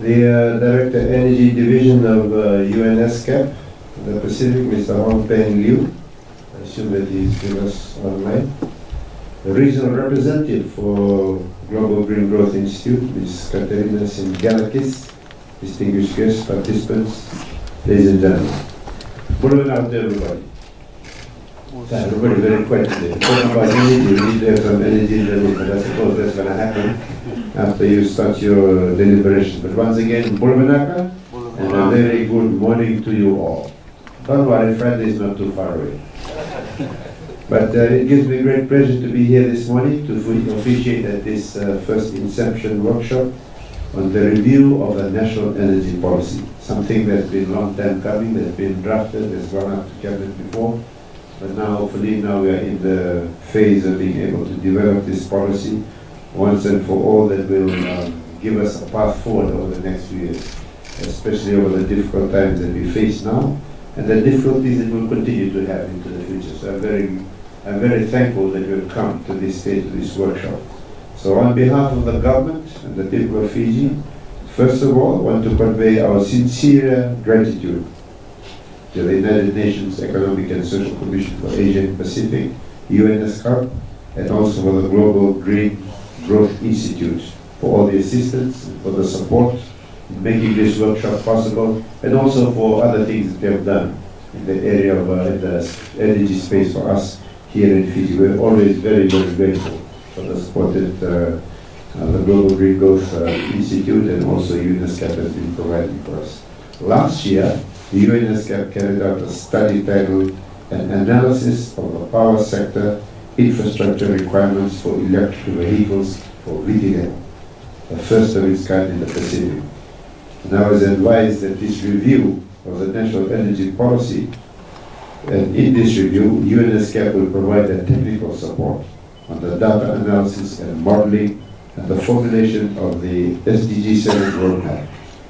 The Director Energy Division of UNESCAP, the Pacific, Mr. Hong Peng Liu. I assume that he's with us online. The Regional Representative for Global Green Growth Institute, Ms. Katerina Singalakis, distinguished guests, participants, ladies and gentlemen. Good evening out to everybody. Everybody very quiet today. Talking about energy, we need to have some energy in the room, but I suppose that's going to happen after you start your deliberation. But once again, Bulmanaka, and a very good morning to you all. Don't worry, Friday is not too far away. But it gives me great pleasure to be here this morning to officiate at this first inception workshop on the review of the national energy policy. Something that's been a long time coming, that's been drafted, has gone up to cabinet before. But now, hopefully, now we are in the phase of being able to develop this policy once and for all that will give us a path forward over the next few years, especially over the difficult times that we face now and the difficulties that we'll continue to have into the future. So I'm very thankful that you've come to this stage of this workshop. So on behalf of the government and the people of Fiji, first of all, I want to convey our sincere gratitude to the United Nations Economic and Social Commission for Asia and Pacific, UNESCAP, and also for the Global Green Growth Institute for all the assistance and for the support in making this workshop possible, and also for other things that they have done in the area of the energy space for us here in Fiji. We're always very, very grateful for the support that the Global Green Growth Institute and also UNESCAP has been providing for us. Last year, the UNESCAP carried out a study titled An Analysis of the Power Sector Infrastructure Requirements for Electric Vehicles for VTL, the first of its kind in the Pacific. And I was advised that this review of the national energy policy, and in this review, UNESCAP will provide the technical support on the data analysis and modeling and the formulation of the SDG 7 roadmap,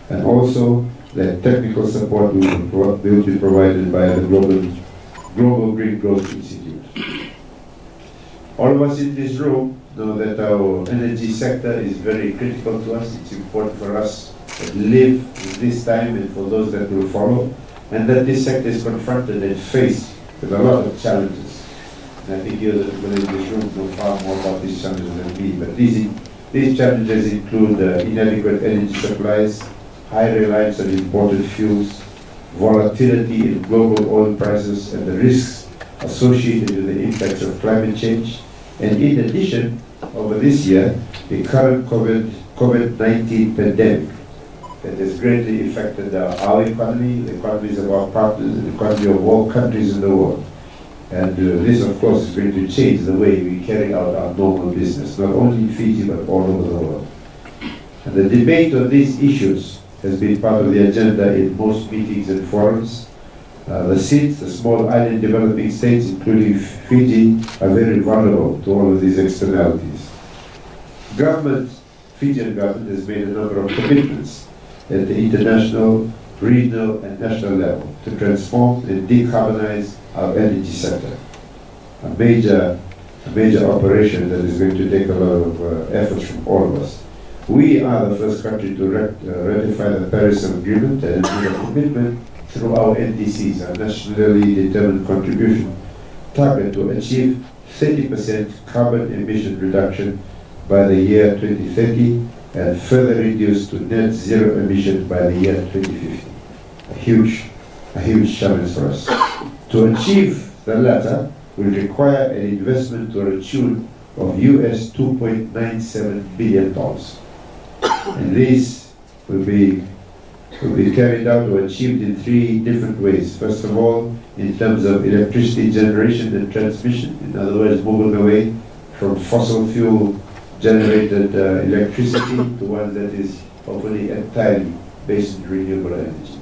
and also that technical support will be provided by the Global Green Growth Institute. All of us in this room know that our energy sector is very critical to us. It's important for us to live in this time and for those that will follow, and that this sector is confronted and faced with a lot of challenges. And I think you, the people in this room, know far more about these challenges than me. But these challenges include inadequate energy supplies, high reliance on imported fuels, volatility in global oil prices, and the risks associated with the impacts of climate change. And in addition, over this year, the current COVID-19 pandemic that has greatly affected our economy, the economies of our partners, the economy of all countries in the world. And this, of course, is going to change the way we carry out our normal business, not only in Fiji, but all over the world. And the debate on these issues has been part of the agenda in most meetings and forums. The SIDS, the small island developing states, including Fiji, are very vulnerable to all of these externalities. Fijian government has made a number of commitments at the international, regional, and national level to transform and decarbonize our energy sector. A major operation that is going to take a lot of efforts from all of us. We are the first country to ratify the Paris Agreement and made a commitment through our NDCs, our nationally determined contribution target to achieve 30% carbon emission reduction by the year 2030 and further reduce to net zero emission by the year 2050. A huge challenge for us. To achieve the latter will require an investment to a tune of US $2.97 billion. And this will be carried out or achieved in three different ways. First of all, in terms of electricity generation and transmission, in other words, moving away from fossil fuel generated electricity to one that is hopefully entirely based on renewable energy.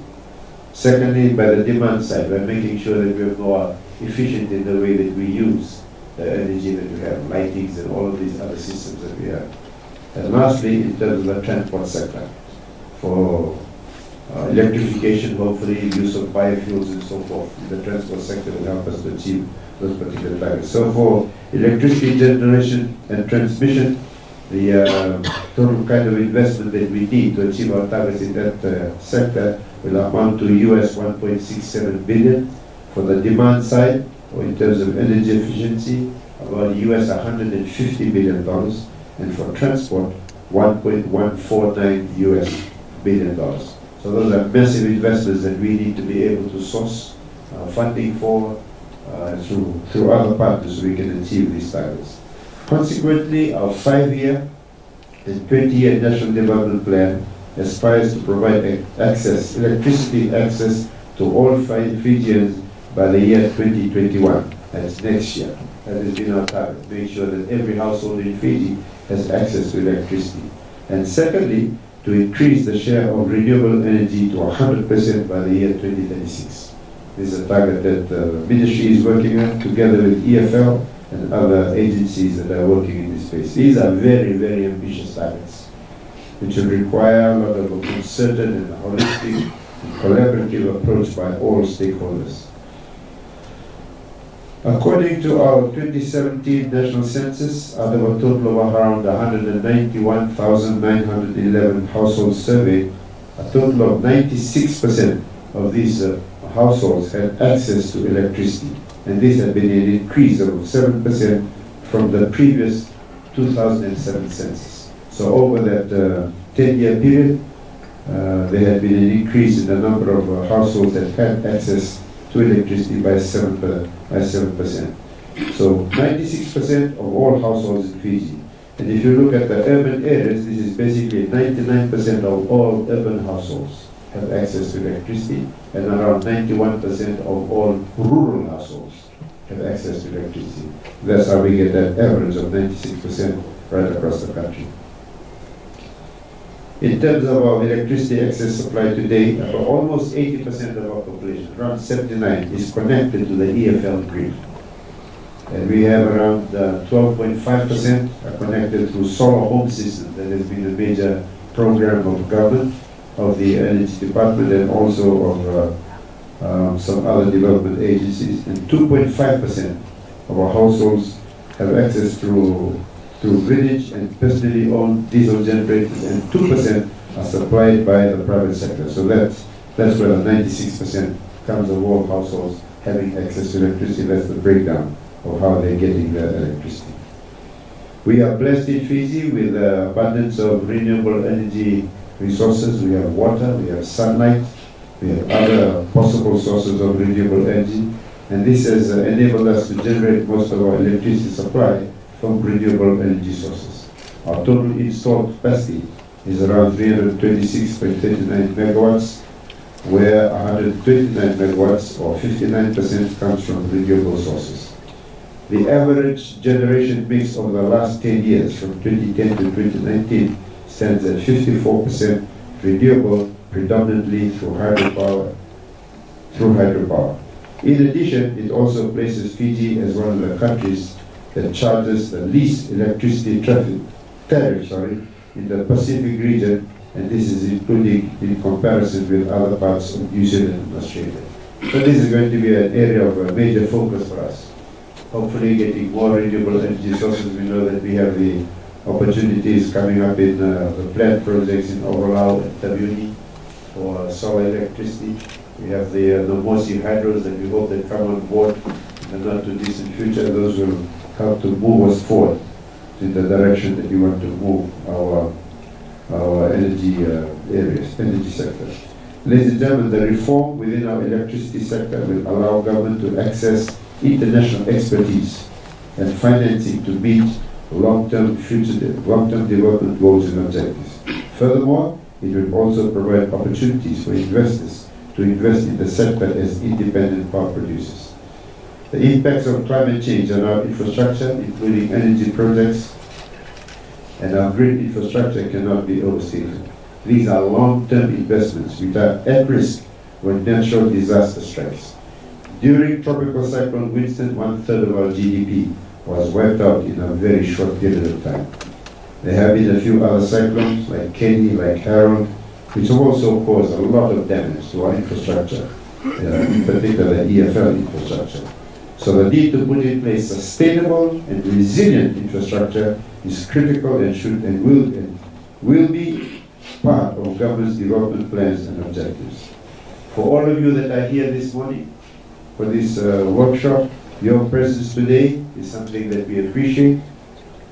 Secondly, by the demand side, we're making sure that we're more efficient in the way that we use the energy that we have, lightings and all of these other systems that we have. And lastly, in terms of the transport sector, for electrification, hopefully use of biofuels and so forth, the transport sector will help us to achieve those particular targets. So for electricity generation and transmission, the total kind of investment that we need to achieve our targets in that sector will amount to US 1.67 billion for the demand side, or in terms of energy efficiency, about US $150 billion, and for transport, 1.149 US billion dollars. So those are massive investments that we need to be able to source funding for through other partners so we can achieve these targets. Consequently, our 5-year and 20-year National Development Plan aspires to provide electricity access to all Fijians by the year 2021. That's next year. That has been our target. Make sure that every household in Fiji has access to electricity. And secondly, to increase the share of renewable energy to 100% by the year 2036. This is a target that the ministry is working on together with EFL and other agencies that are working in this space. These are very, very ambitious targets, which will require a lot of a concerted and holistic and collaborative approach by all stakeholders. According to our 2017 national census, out of a total of around 191,911 households surveyed, a total of 96% of these households had access to electricity. And this had been an increase of 7% from the previous 2007 census. So over that 10-year period, there had been an increase in the number of households that had access to electricity by 7%. So 96% of all households in Fiji. And if you look at the urban areas, this is basically 99% of all urban households have access to electricity, and around 91% of all rural households have access to electricity. That's how we get that average of 96% right across the country. In terms of our electricity access supply today, almost 80% of our population, around 79%, is connected to the EFL grid. And we have around 12.5% are connected through solar home systems. That has been a major program of government, of the Energy Department, and also of some other development agencies. And 2.5% of our households have access through village and personally owned diesel generators, and 2% are supplied by the private sector. So that's where the 96% comes of all households having access to electricity. That's the breakdown of how they're getting their electricity. We are blessed in Fiji with the abundance of renewable energy resources. We have water, we have sunlight, we have other possible sources of renewable energy, and this has enabled us to generate most of our electricity supply from renewable energy sources. Our total installed capacity is around 326.39 megawatts, where 129 megawatts, or 59%, comes from renewable sources. The average generation mix over the last 10 years, from 2010 to 2019, stands at 54% renewable, predominantly through hydropower. In addition, it also places Fiji as one of the countries that charges the least electricity tariff in the Pacific region, and this is including in comparison with other parts of New Zealand and Australia. So this is going to be an area of major focus for us. Hopefully getting more renewable energy sources. We know that we have the opportunities coming up in the plant projects in Overlau and Tabiuni for solar electricity. We have the Mosi hydros that we hope that come on board in the not too distant future. Those will help to move us forward in the direction that we want to move our energy energy sector. Ladies and gentlemen, the reform within our electricity sector will allow government to access international expertise and financing to meet long-term development goals and objectives. Furthermore, it will also provide opportunities for investors to invest in the sector as independent power producers. The impacts of climate change on our infrastructure, including energy projects and our grid infrastructure, cannot be overstated. These are long-term investments which are at risk when natural disaster strikes. During Tropical Cyclone Winston, 1/3 of our GDP was wiped out in a very short period of time. There have been a few other cyclones like Kenny, like Harold, which have also caused a lot of damage to our infrastructure, in particular the EFL infrastructure. So the need to put in place sustainable and resilient infrastructure is critical and should and will be part of government's development plans and objectives. For all of you that are here this morning for this workshop, your presence today is something that we appreciate,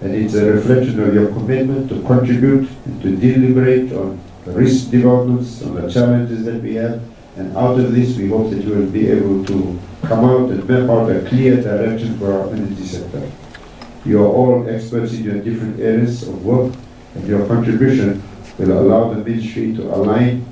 and it's a reflection of your commitment to contribute and to deliberate on the risk developments, on the challenges that we have, and out of this we hope that you will be able to come out and map out a clear direction for our energy sector. You are all experts in your different areas of work, and your contribution will allow the Ministry to align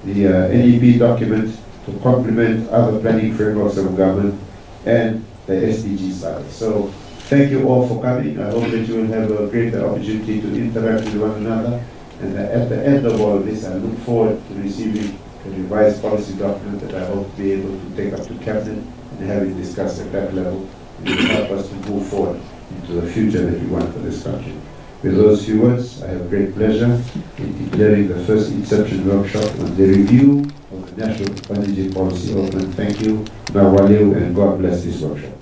the NEP document to complement other planning frameworks of government and the SDG side. So thank you all for coming. I hope that you will have a greater opportunity to interact with one another. And at the end of all of this, I look forward to receiving a revised policy document that I hope to be able to take up to Cabinet and have it discussed at that level. It will help us to move forward into the future that we want for this country. With those few words, I have great pleasure in declaring the first Inception workshop on the review of the National Energy Policy open. Thank you, Nawaliu, and God bless this workshop.